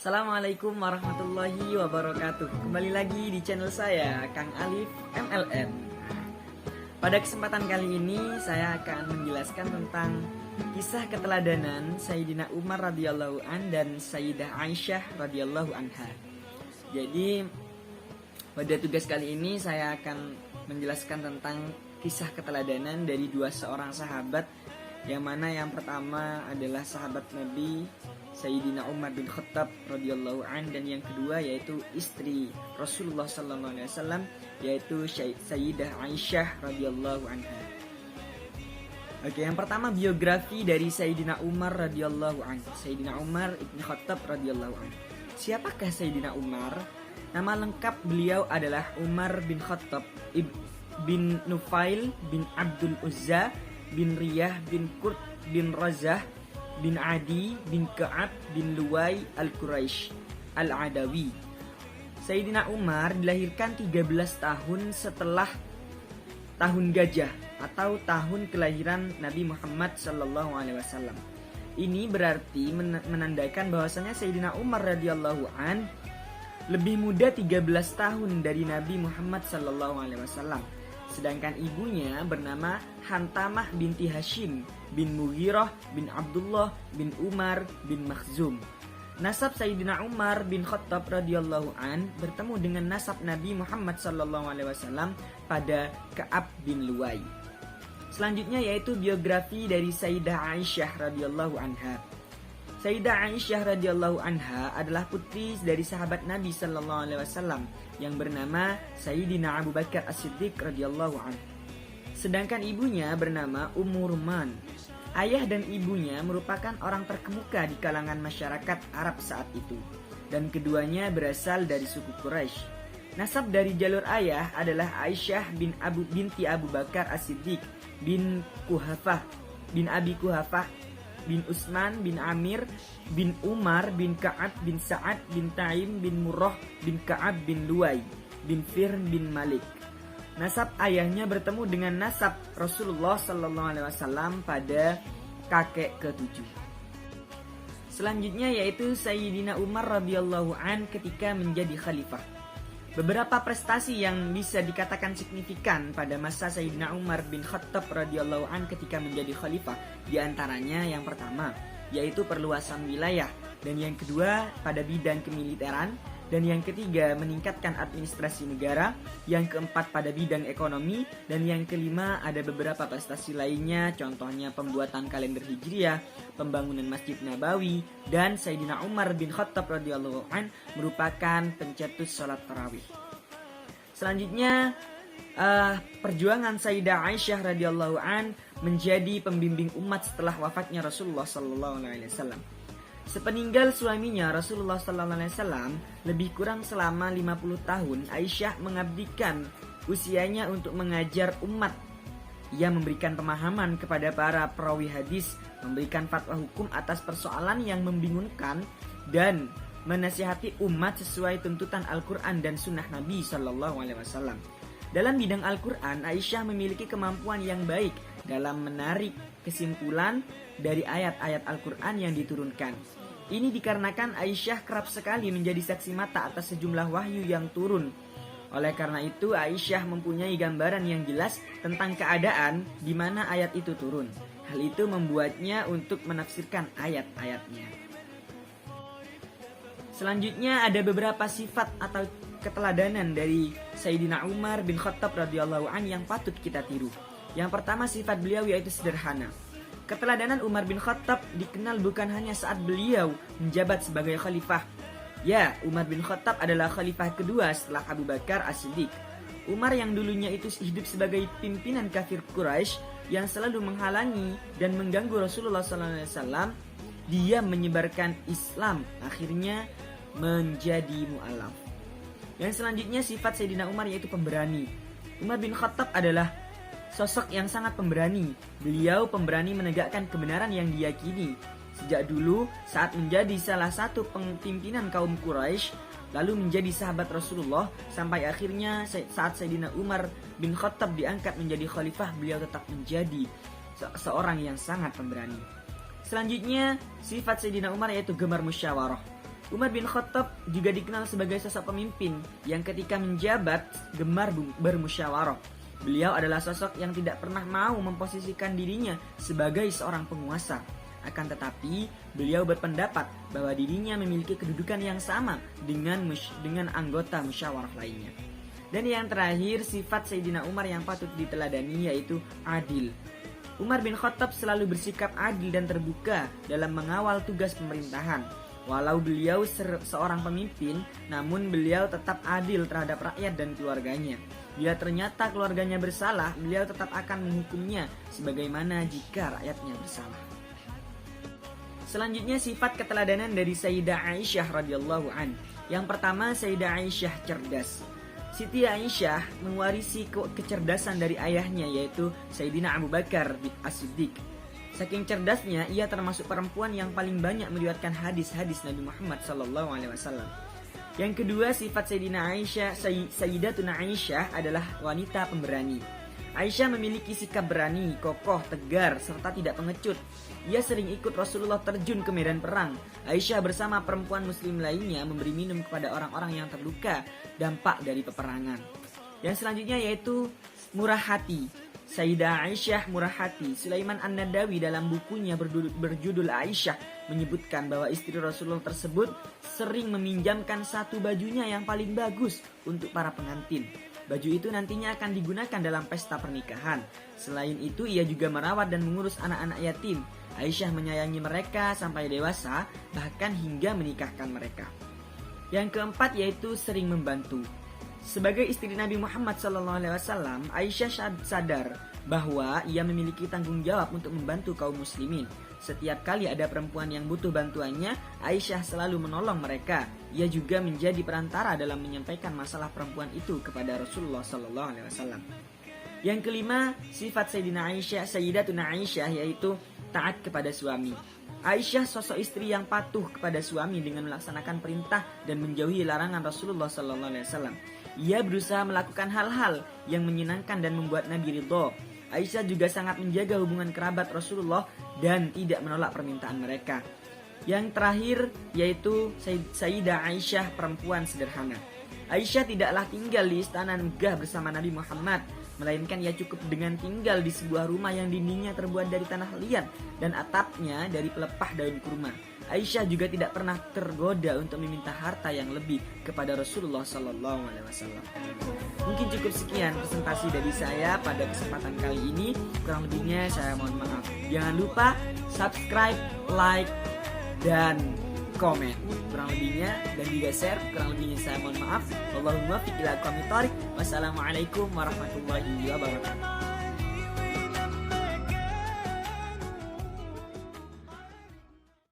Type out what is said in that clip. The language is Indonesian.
Assalamualaikum warahmatullahi wabarakatuh. Kembali lagi di channel saya, Kang Alif MLN. Pada kesempatan kali ini saya akan menjelaskan tentang kisah keteladanan Sayyidina Umar radhiyallahu an dan Sayyidah Aisyah radhiyallahu anha. Jadi pada tugas kali ini saya akan menjelaskan tentang kisah keteladanan dari seorang sahabat, yang mana yang pertama adalah sahabat Nabi Sayyidina Umar bin Khattab radhiyallahu an, dan yang kedua yaitu istri Rasulullah sallallahu alaihi wasallam, yaitu Sayyidah Aisyah radhiyallahu anha. Oke, yang pertama biografi dari Sayyidina Umar radhiyallahu an. Sayyidina Umar bin Khattab radhiyallahu an. Siapakah Sayyidina Umar? Nama lengkap beliau adalah Umar bin Khattab bin Nufail bin Abdul Uzza bin Riyah bin Qurt bin Razah bin Adi bin Ka'ab bin Luwai al-Quraisy al-Adawi. Sayyidina Umar dilahirkan 13 tahun setelah tahun gajah atau tahun kelahiran Nabi Muhammad sallallahu alaihi wasallam. Ini berarti menandakan bahwasanya Sayyidina Umar radhiyallahu an lebih muda 13 tahun dari Nabi Muhammad sallallahu alaihi wasallam. Sedangkan ibunya bernama Hantamah binti Hashim bin Mughirah bin Abdullah bin Umar bin Makhzum. Nasab Sayyidina Umar bin Khattab radhiyallahu an bertemu dengan nasab Nabi Muhammad sallallahu alaihi wasallam pada Ka'ab bin Luwai. Selanjutnya yaitu biografi dari Sayyidah Aisyah radhiyallahu anha. Sayyidah Aisyah radhiyallahu anha adalah putri dari sahabat Nabi sallallahu alaihi wasallam yang bernama Sayyidina Abu Bakar As-Siddiq radhiyallahu anhu. Sedangkan ibunya bernama Ummu Ruman. Ayah dan ibunya merupakan orang terkemuka di kalangan masyarakat Arab saat itu, dan keduanya berasal dari suku Quraisy. Nasab dari jalur ayah adalah Aisyah binti Abu Bakar As-Siddiq bin Kuhafah bin Abi Kuhafah bin Utsman bin Amir bin Umar bin Ka'ab bin Sa'ad bin Taim bin Murrah bin Ka'ab bin Luwai bin Fir bin Malik. Nasab ayahnya bertemu dengan nasab Rasulullah sallallahu alaihi wasallam pada kakek ke-7. Selanjutnya yaitu Sayyidina Umar radhiyallahu an ketika menjadi khalifah. Beberapa prestasi yang bisa dikatakan signifikan pada masa Sayyidina Umar bin Khattab radhiyallahu an ketika menjadi khalifah, di antaranya yang pertama yaitu perluasan wilayah, dan yang kedua pada bidang kemiliteran, dan yang ketiga meningkatkan administrasi negara, yang keempat pada bidang ekonomi, dan yang kelima ada beberapa prestasi lainnya, contohnya pembuatan kalender Hijriah, pembangunan Masjid Nabawi, dan Sayyidina Umar bin Khattab radhiyallahu an merupakan pencetus sholat tarawih. Selanjutnya perjuangan Sayyidah Aisyah radhiyallahu an menjadi pembimbing umat setelah wafatnya Rasulullah sallallahu alaihi wasallam. Sepeninggal suaminya Rasulullah sallallahu alaihi wasallam lebih kurang selama 50 tahun, Aisyah mengabdikan usianya untuk mengajar umat. Ia memberikan pemahaman kepada para perawi hadis, memberikan fatwa hukum atas persoalan yang membingungkan, dan menasihati umat sesuai tuntutan Al-Quran dan Sunnah Nabi sallallahu alaihi wasallam. Dalam bidang Al-Quran, Aisyah memiliki kemampuan yang baik dalam menarik kesimpulan dari ayat-ayat Al-Quran yang diturunkan. Ini dikarenakan Aisyah kerap sekali menjadi saksi mata atas sejumlah wahyu yang turun. Oleh karena itu, Aisyah mempunyai gambaran yang jelas tentang keadaan di mana ayat itu turun. Hal itu membuatnya untuk menafsirkan ayat-ayatnya. Selanjutnya ada beberapa sifat atau keteladanan dari Sayyidina Umar bin Khattab radhiyallahu an yang patut kita tiru. Yang pertama sifat beliau yaitu sederhana. Keteladanan Umar bin Khattab dikenal bukan hanya saat beliau menjabat sebagai khalifah. Ya, Umar bin Khattab adalah khalifah kedua setelah Abu Bakar As-Siddiq. Umar yang dulunya itu hidup sebagai pimpinan kafir Quraisy yang selalu menghalangi dan mengganggu Rasulullah SAW, dia menyebarkan Islam, akhirnya menjadi mu'alaf. Yang selanjutnya sifat Sayyidina Umar yaitu pemberani. Umar bin Khattab adalah sosok yang sangat pemberani. Beliau pemberani menegakkan kebenaran yang diyakini. Sejak dulu saat menjadi salah satu pimpinan kaum Quraisy, lalu menjadi sahabat Rasulullah, sampai akhirnya saat Sayyidina Umar bin Khattab diangkat menjadi khalifah, beliau tetap menjadi seorang yang sangat pemberani. Selanjutnya sifat Sayyidina Umar yaitu gemar musyawarah. Umar bin Khattab juga dikenal sebagai sosok pemimpin yang ketika menjabat gemar bermusyawarah. Beliau adalah sosok yang tidak pernah mau memposisikan dirinya sebagai seorang penguasa. Akan tetapi, beliau berpendapat bahwa dirinya memiliki kedudukan yang sama dengan anggota musyawarah lainnya. Dan yang terakhir, sifat Sayyidina Umar yang patut diteladani yaitu adil. Umar bin Khattab selalu bersikap adil dan terbuka dalam mengawal tugas pemerintahan. Walau beliau seorang pemimpin, namun beliau tetap adil terhadap rakyat dan keluarganya. Bila ternyata keluarganya bersalah, beliau tetap akan menghukumnya sebagaimana jika rakyatnya bersalah. Selanjutnya sifat keteladanan dari Sayyidah Aisyah radhiyallahu an. Yang pertama, Sayyidah Aisyah cerdas. Siti Aisyah mewarisi kecerdasan dari ayahnya yaitu Sayyidina Abu Bakar As-Siddiq. Saking cerdasnya, ia termasuk perempuan yang paling banyak meriwayatkan hadis-hadis Nabi Muhammad SAW. Yang kedua, sifat Sayyidina Aisyah, Sayyidatuna Aisyah adalah wanita pemberani. Aisyah memiliki sikap berani, kokoh, tegar, serta tidak pengecut. Ia sering ikut Rasulullah terjun ke medan perang. Aisyah bersama perempuan muslim lainnya memberi minum kepada orang-orang yang terluka dampak dari peperangan. Yang selanjutnya yaitu murah hati. Sayyidah Aisyah murah hati. Sulaiman An-Nadawi dalam bukunya berjudul Aisyah menyebutkan bahwa istri Rasulullah tersebut sering meminjamkan satu bajunya yang paling bagus untuk para pengantin. Baju itu nantinya akan digunakan dalam pesta pernikahan. Selain itu, ia juga merawat dan mengurus anak-anak yatim. Aisyah menyayangi mereka sampai dewasa, bahkan hingga menikahkan mereka. Yang keempat yaitu sering membantu. Sebagai istri Nabi Muhammad SAW, Aisyah sadar bahwa ia memiliki tanggung jawab untuk membantu kaum muslimin. Setiap kali ada perempuan yang butuh bantuannya, Aisyah selalu menolong mereka. Ia juga menjadi perantara dalam menyampaikan masalah perempuan itu kepada Rasulullah SAW. Yang kelima, sifat Sayyidatuna Aisyah yaitu taat kepada suami. Aisyah sosok istri yang patuh kepada suami dengan melaksanakan perintah dan menjauhi larangan Rasulullah SAW. Ia berusaha melakukan hal-hal yang menyenangkan dan membuat Nabi ridho. Aisyah juga sangat menjaga hubungan kerabat Rasulullah dan tidak menolak permintaan mereka. Yang terakhir yaitu Sayyidah Aisyah perempuan sederhana. Aisyah tidaklah tinggal di istana megah bersama Nabi Muhammad, melainkan ia cukup dengan tinggal di sebuah rumah yang dindingnya terbuat dari tanah liat dan atapnya dari pelepah daun kurma. Aisyah juga tidak pernah tergoda untuk meminta harta yang lebih kepada Rasulullah SAW. Mungkin cukup sekian presentasi dari saya pada kesempatan kali ini. Kurang lebihnya saya mohon maaf. Jangan lupa subscribe, like, dan komen. Kurang lebihnya dan juga share. Kurang lebihnya saya mohon maaf. Wallahumma fiqh ila aqwamit thoriq. Wassalamualaikum warahmatullahi wabarakatuh.